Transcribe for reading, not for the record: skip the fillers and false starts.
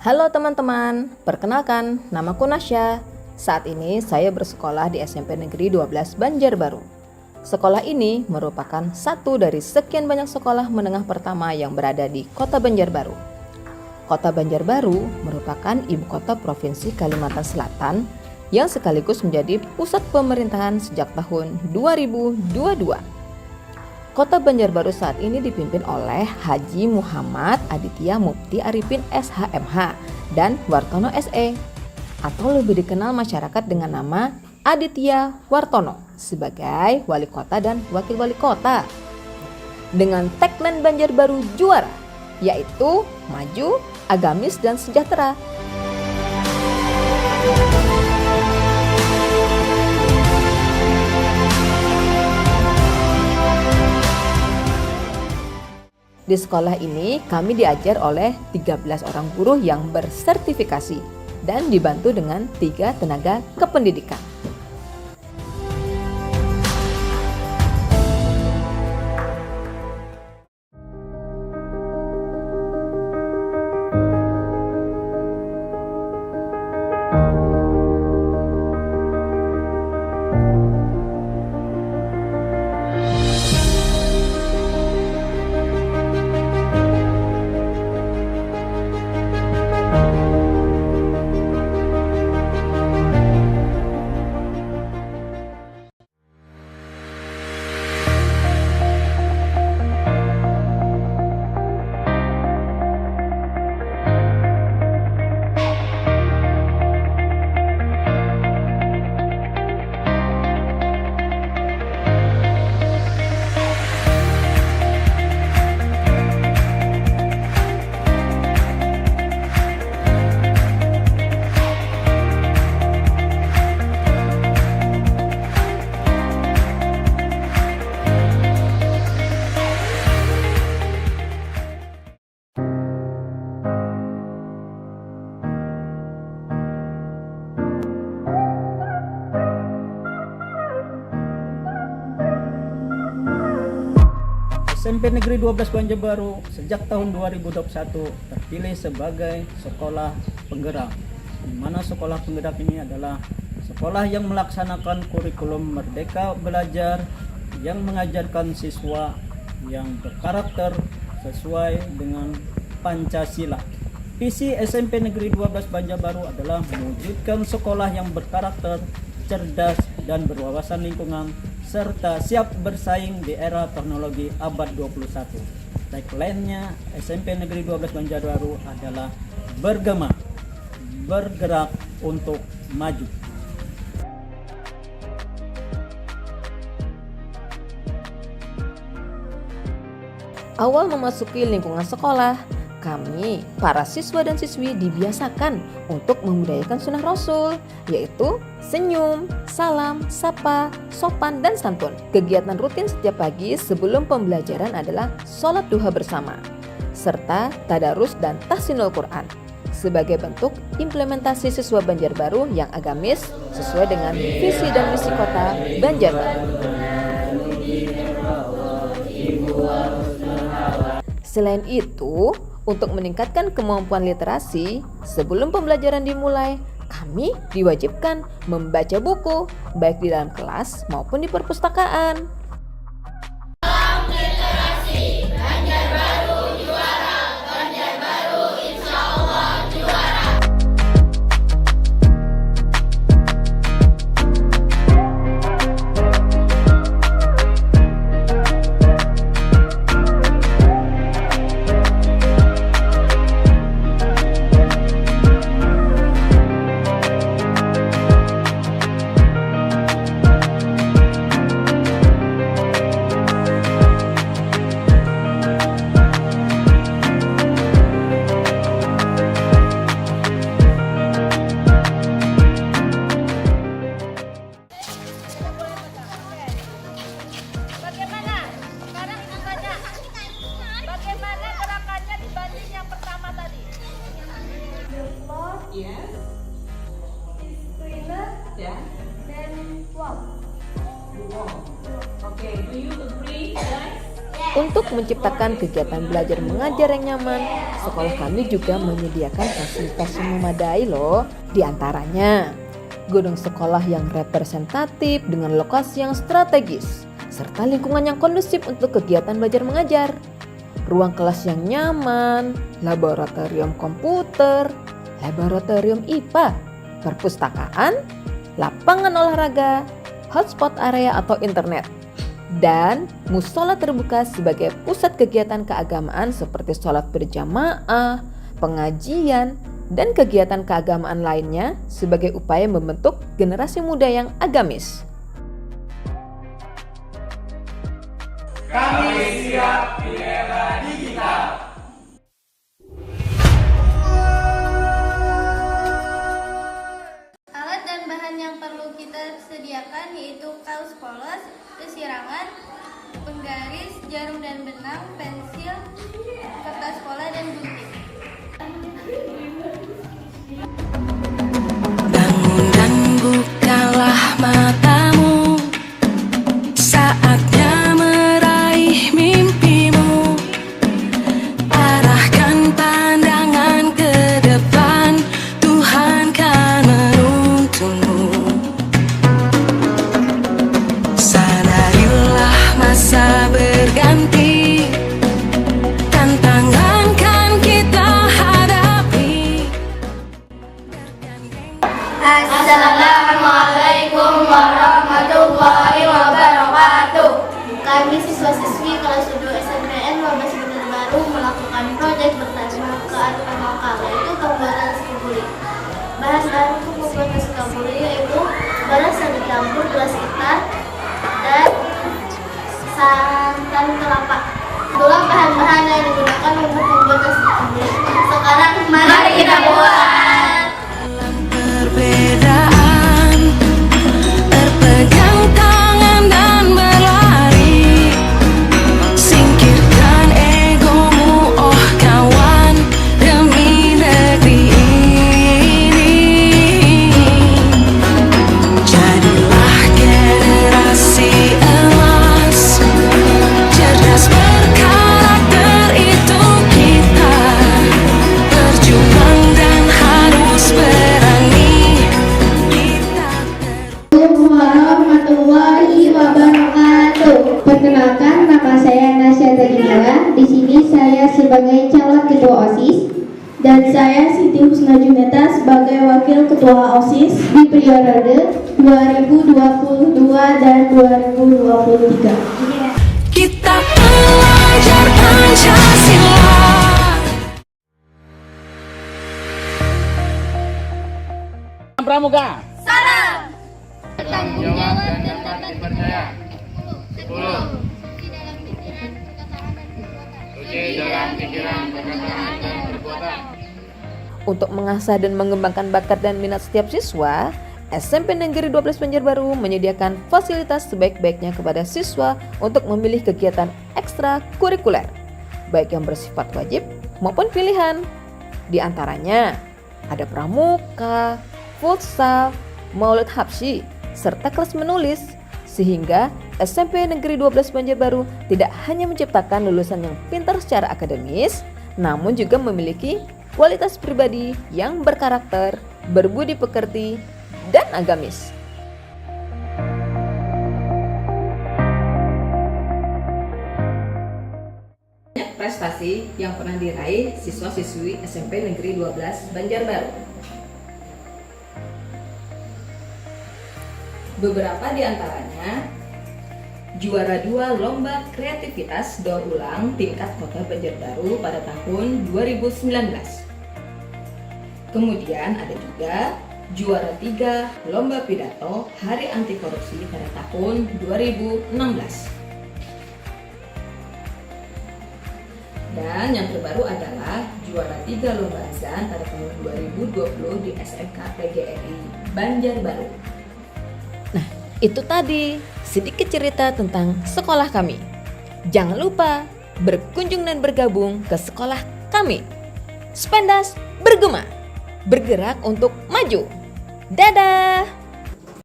Halo teman-teman, perkenalkan namaku Nasya. Saat ini saya bersekolah di SMP Negeri 12 Banjarbaru. Sekolah ini merupakan satu dari sekian banyak sekolah menengah pertama yang berada di Kota Banjarbaru. Kota Banjarbaru merupakan ibu kota Provinsi Kalimantan Selatan yang sekaligus menjadi pusat pemerintahan sejak tahun 2022. Kota Banjarbaru saat ini dipimpin oleh Haji Muhammad Aditya Mufti Arifin SHMH dan Wartono SE, atau lebih dikenal masyarakat dengan nama Aditya Wartono sebagai wali kota dan wakil wali kota. Dengan tagline Banjarbaru juara, yaitu maju, agamis, dan sejahtera. Di sekolah ini kami diajar oleh 13 orang guru yang bersertifikasi dan dibantu dengan 3 tenaga kependidikan. SMP Negeri 12 Banjarbaru sejak tahun 2021 terpilih sebagai sekolah penggerak, di mana sekolah penggerak ini adalah sekolah yang melaksanakan kurikulum Merdeka Belajar yang mengajarkan siswa yang berkarakter sesuai dengan Pancasila. Visi SMP Negeri 12 Banjarbaru adalah mewujudkan sekolah yang berkarakter, cerdas, dan berwawasan lingkungan, serta siap bersaing di era teknologi abad 21. Tagline-nya SMP Negeri 12 Banjarbaru adalah bergema, bergerak untuk maju. Awal memasuki lingkungan sekolah, kami, para siswa dan siswi dibiasakan untuk membudayakan sunnah Rasul, yaitu senyum, salam, sapa, sopan, dan santun. Kegiatan rutin setiap pagi sebelum pembelajaran adalah sholat duha bersama, serta tadarus dan tahsinul Quran, sebagai bentuk implementasi siswa Banjarbaru yang agamis sesuai dengan visi dan misi kota Banjarbaru. Selain itu, untuk meningkatkan kemampuan literasi, sebelum pembelajaran dimulai, kami diwajibkan membaca buku, baik di dalam kelas maupun di perpustakaan. Untuk menciptakan kegiatan belajar mengajar yang nyaman, sekolah kami juga menyediakan fasilitas yang memadai loh. Di antaranya, gedung sekolah yang representatif dengan lokasi yang strategis, serta lingkungan yang kondusif untuk kegiatan belajar mengajar. Ruang kelas yang nyaman, laboratorium komputer, laboratorium IPA, perpustakaan, lapangan olahraga, hotspot area atau internet, dan musola terbuka sebagai pusat kegiatan keagamaan seperti sholat berjamaah, pengajian, dan kegiatan keagamaan lainnya sebagai upaya membentuk generasi muda yang agamis. Kami siap di era digital. Alat dan bahan yang perlu kita sediakan yaitu kaos polos, kesirangan, penggaris, jarum dan benang, pensil, kertas sekolah, dan gunting. Bangun dan bukalah matamu, saatnya meraih mimpimu. Arahkan pandangan ke depan, Tuhan kan menuntunmu. Sadarilah masa berganti, tantangan kan kita hadapi. Assalamualaikum warahmatullahi wabarakatuh. Kami siswa-siswi kelas 7 SMPN 12 Banjarbaru melakukan proyek bertema kearifan lokal, yaitu pembuatan nasi kebuli. Bahan-bahan untuk membuat nasi kebuli yaitu beras yang dicampur, gelas hitam, dan santan kelapa. Itulah bahan-bahan yang digunakan untuk membuat nasi kebuli. Sekarang mari kita buat. Dalam perbedaan, berpegang tangan dan berlari. Singkirkan egomu, oh kawan, demi negeri ini. Jadilah generasi emas, cerdas berkarakter, itu kita. Berjuang dan harus berani. Kita Warahmatullahi wabarakatuh. Perkenalkan, nama saya Nasya Tadinala. Di sini saya sebagai calon ketua OSIS Dan saya Siti Husna Juneta sebagai wakil ketua OSIS di periode 2022 dan 2023. Kita belajar Pancasila. Pramuka. tanggung jawab dan dapat dipercaya. 10. Suci dalam pikiran, perkataan, dan perbuatan. Untuk mengasah dan mengembangkan bakat dan minat setiap siswa, SMP Negeri 12 Banjarbaru menyediakan fasilitas sebaik-baiknya kepada siswa untuk memilih kegiatan ekstrakurikuler, baik yang bersifat wajib maupun pilihan. Di antaranya ada pramuka, futsal, maulid habsyi, serta kelas menulis, sehingga SMP Negeri 12 Banjarbaru tidak hanya menciptakan lulusan yang pintar secara akademis, namun juga memiliki kualitas pribadi yang berkarakter, berbudi pekerti, dan agamis. Banyak prestasi yang pernah diraih siswa-siswi SMP Negeri 12 Banjarbaru. Beberapa di antaranya juara 2 Lomba Kreativitas Daur Ulang tingkat Kota Banjarbaru pada tahun 2019. Kemudian ada juga juara 3 Lomba Pidato Hari Anti Korupsi pada tahun 2016. Dan yang terbaru adalah juara 3 Lomba Azan pada tahun 2020 di SMK PGRI Banjarbaru. Nah, itu tadi sedikit cerita tentang sekolah kami. Jangan lupa berkunjung dan bergabung ke sekolah kami. Spendas bergema, bergerak untuk maju. Dadah!